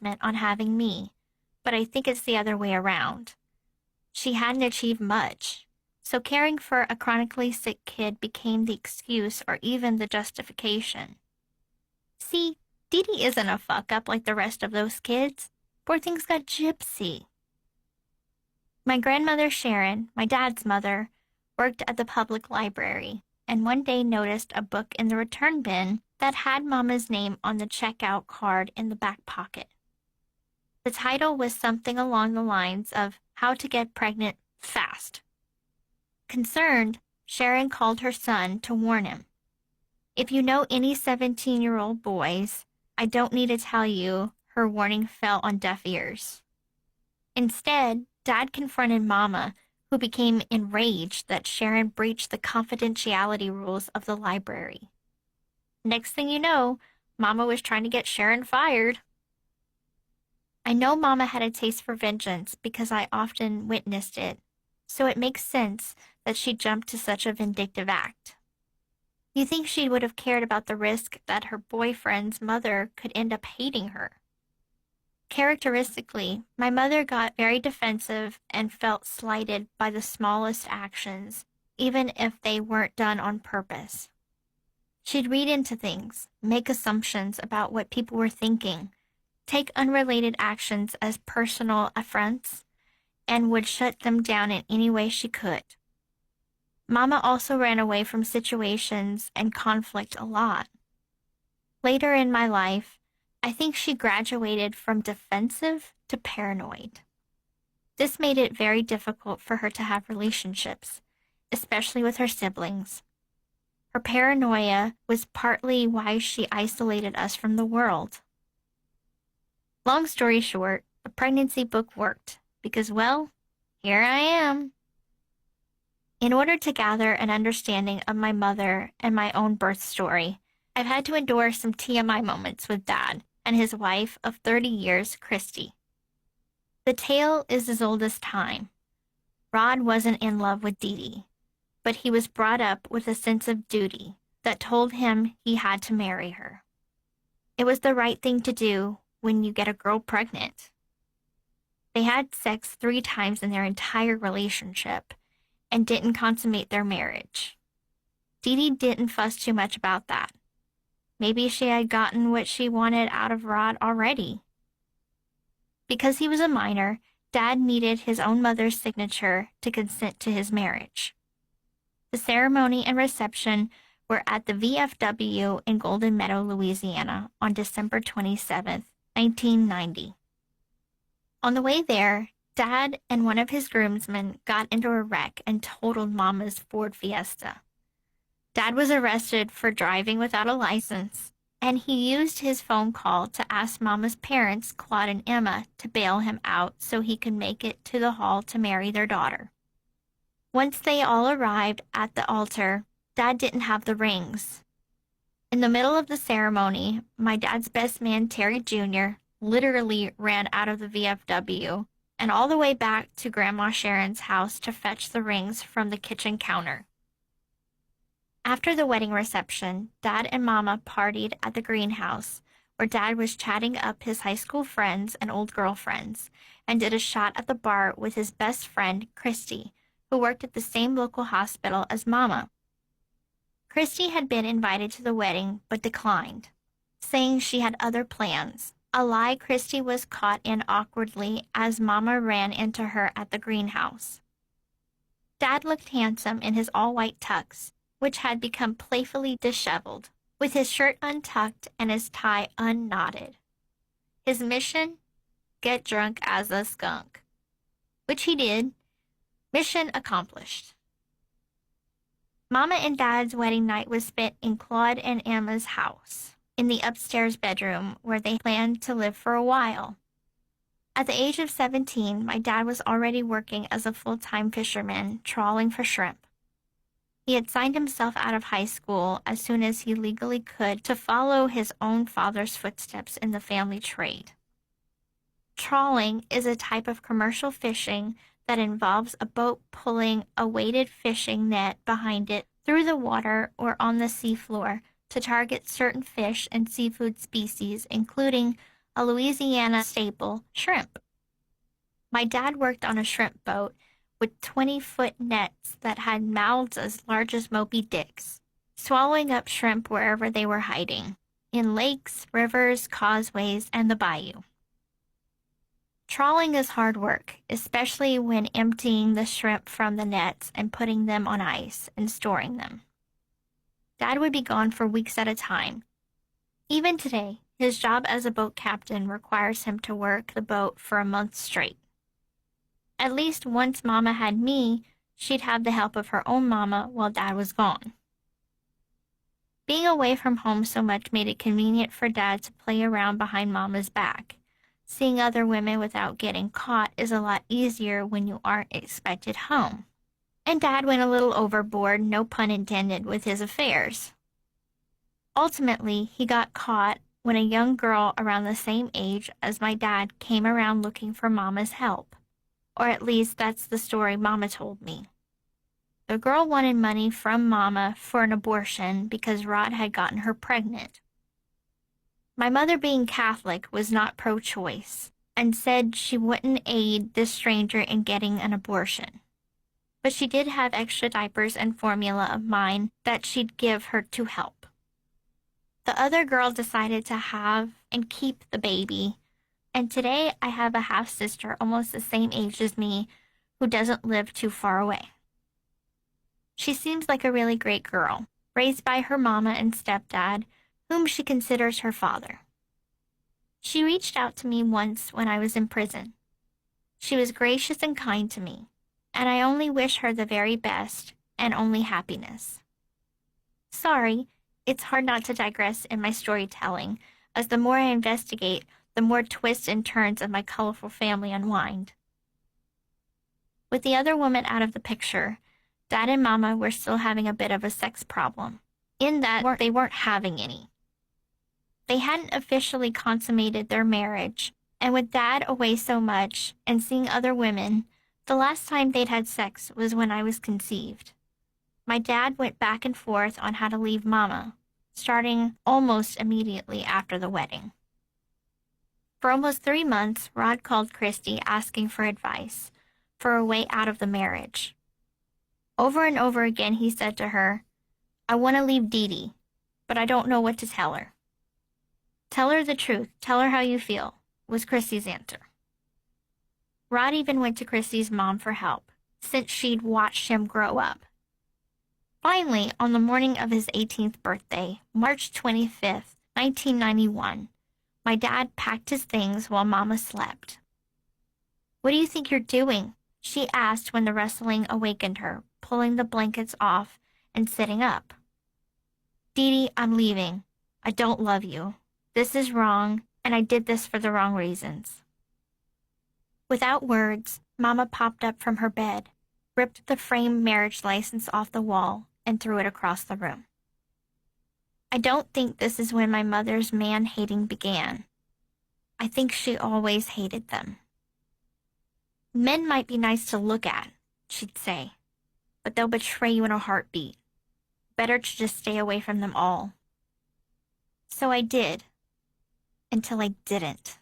achievement on having me, but I think it's the other way around. She hadn't achieved much, so caring for a chronically sick kid became the excuse or even the justification. See, Dee Dee isn't a fuck-up like the rest of those kids. Poor thing's got gypsy. My grandmother Sharon, my dad's mother, worked at the public library, and one day noticed a book in the return bin that had Mama's name on the checkout card in the back pocket. The title was something along the lines of How to Get Pregnant Fast. Concerned, Sharon called her son to warn him. If you know any 17-year-old boys, I don't need to tell you her warning fell on deaf ears. Instead, Dad confronted Mama, who became enraged that Sharon breached the confidentiality rules of the library. Next thing you know, Mama was trying to get Sharon fired. I know Mama had a taste for vengeance because I often witnessed it, so it makes sense that she jumped to such a vindictive act. You think she would have cared about the risk that her boyfriend's mother could end up hating her. Characteristically, my mother got very defensive and felt slighted by the smallest actions, even if they weren't done on purpose. She'd read into things, make assumptions about what people were thinking, take unrelated actions as personal affronts, and would shut them down in any way she could. Mama also ran away from situations and conflict a lot. Later in my life, I think she graduated from defensive to paranoid. This made it very difficult for her to have relationships, especially with her siblings. Her paranoia was partly why she isolated us from the world. Long story short, the pregnancy book worked because, well, here I am. In order to gather an understanding of my mother and my own birth story, I've had to endure some TMI moments with Dad and his wife of 30 years, Christy. The tale is as old as time. Rod wasn't in love with Dee Dee, but he was brought up with a sense of duty that told him he had to marry her. It was the right thing to do when you get a girl pregnant. They had sex 3 times in their entire relationship and didn't consummate their marriage. Dee Dee didn't fuss too much about that. Maybe she had gotten what she wanted out of Rod already. Because he was a minor, Dad needed his own mother's signature to consent to his marriage. The ceremony and reception were at the VFW in Golden Meadow, Louisiana on December 27, 1990. On the way there, Dad and one of his groomsmen got into a wreck and totaled Mama's Ford Fiesta. Dad was arrested for driving without a license, and he used his phone call to ask Mama's parents, Claude and Emma, to bail him out so he could make it to the hall to marry their daughter. Once they all arrived at the altar, Dad didn't have the rings. In the middle of the ceremony, my dad's best man, Terry Jr., literally ran out of the VFW and all the way back to Grandma Sharon's house to fetch the rings from the kitchen counter. After the wedding reception, Dad and Mama partied at the greenhouse, where Dad was chatting up his high school friends and old girlfriends, and did a shot at the bar with his best friend, Christy, who worked at the same local hospital as Mama. Christy had been invited to the wedding, but declined, saying she had other plans, a lie Christy was caught in awkwardly as Mama ran into her at the greenhouse. Dad looked handsome in his all-white tux, which had become playfully disheveled, with his shirt untucked and his tie unknotted. His mission? Get drunk as a skunk. Which he did. Mission accomplished. Mama and Dad's wedding night was spent in Claude and Emma's house, in the upstairs bedroom where they planned to live for a while. At the age of 17, my dad was already working as a full-time fisherman, trawling for shrimp. He had signed himself out of high school as soon as he legally could to follow his own father's footsteps in the family trade. Trawling is a type of commercial fishing that involves a boat pulling a weighted fishing net behind it through the water or on the seafloor to target certain fish and seafood species, including a Louisiana staple, shrimp. My dad worked on a shrimp boat with 20-foot nets that had mouths as large as Moby Dick's, swallowing up shrimp wherever they were hiding, in lakes, rivers, causeways, and the bayou. Trawling is hard work, especially when emptying the shrimp from the nets and putting them on ice and storing them. Dad would be gone for weeks at a time. Even today, his job as a boat captain requires him to work the boat for a month straight. At least once Mama had me, she'd have the help of her own mama while Dad was gone. Being away from home so much made it convenient for Dad to play around behind Mama's back. Seeing other women without getting caught is a lot easier when you aren't expected home. And Dad went a little overboard, no pun intended, with his affairs. Ultimately, he got caught when a young girl around the same age as my dad came around looking for Mama's help. Or at least that's the story Mama told me. The girl wanted money from Mama for an abortion because Rod had gotten her pregnant. My mother, being Catholic, was not pro-choice and said she wouldn't aid this stranger in getting an abortion. But she did have extra diapers and formula of mine that she'd give her to help. The other girl decided to have and keep the baby, and today I have a half-sister almost the same age as me who doesn't live too far away. She seems like a really great girl, raised by her mama and stepdad, whom she considers her father. She reached out to me once when I was in prison. She was gracious and kind to me, and I only wish her the very best and only happiness. Sorry, it's hard not to digress in my storytelling, as the more I investigate, the more twists and turns of my colorful family unwind. With the other woman out of the picture, Dad and Mama were still having a bit of a sex problem, in that they weren't having any. They hadn't officially consummated their marriage, and with Dad away so much and seeing other women, the last time they'd had sex was when I was conceived. My dad went back and forth on how to leave Mama, starting almost immediately after the wedding. For almost 3 months, Rod called Christy asking for advice, for a way out of the marriage. Over and over again he said to her, "I want to leave Dee Dee, but I don't know what to tell her." "Tell her the truth, tell her how you feel," was Christy's answer. Rod even went to Christy's mom for help, since she'd watched him grow up. Finally, on the morning of his 18th birthday, March 25th, 1991, my dad packed his things while Mama slept. "What do you think you're doing?" she asked when the rustling awakened her, pulling the blankets off and sitting up. "Dee Dee, I'm leaving. I don't love you. This is wrong, and I did this for the wrong reasons." Without words, Mama popped up from her bed, ripped the framed marriage license off the wall, and threw it across the room. I don't think this is when my mother's man-hating began. I think she always hated them. "Men might be nice to look at," she'd say, "but they'll betray you in a heartbeat. Better to just stay away from them all." So I did, until I didn't.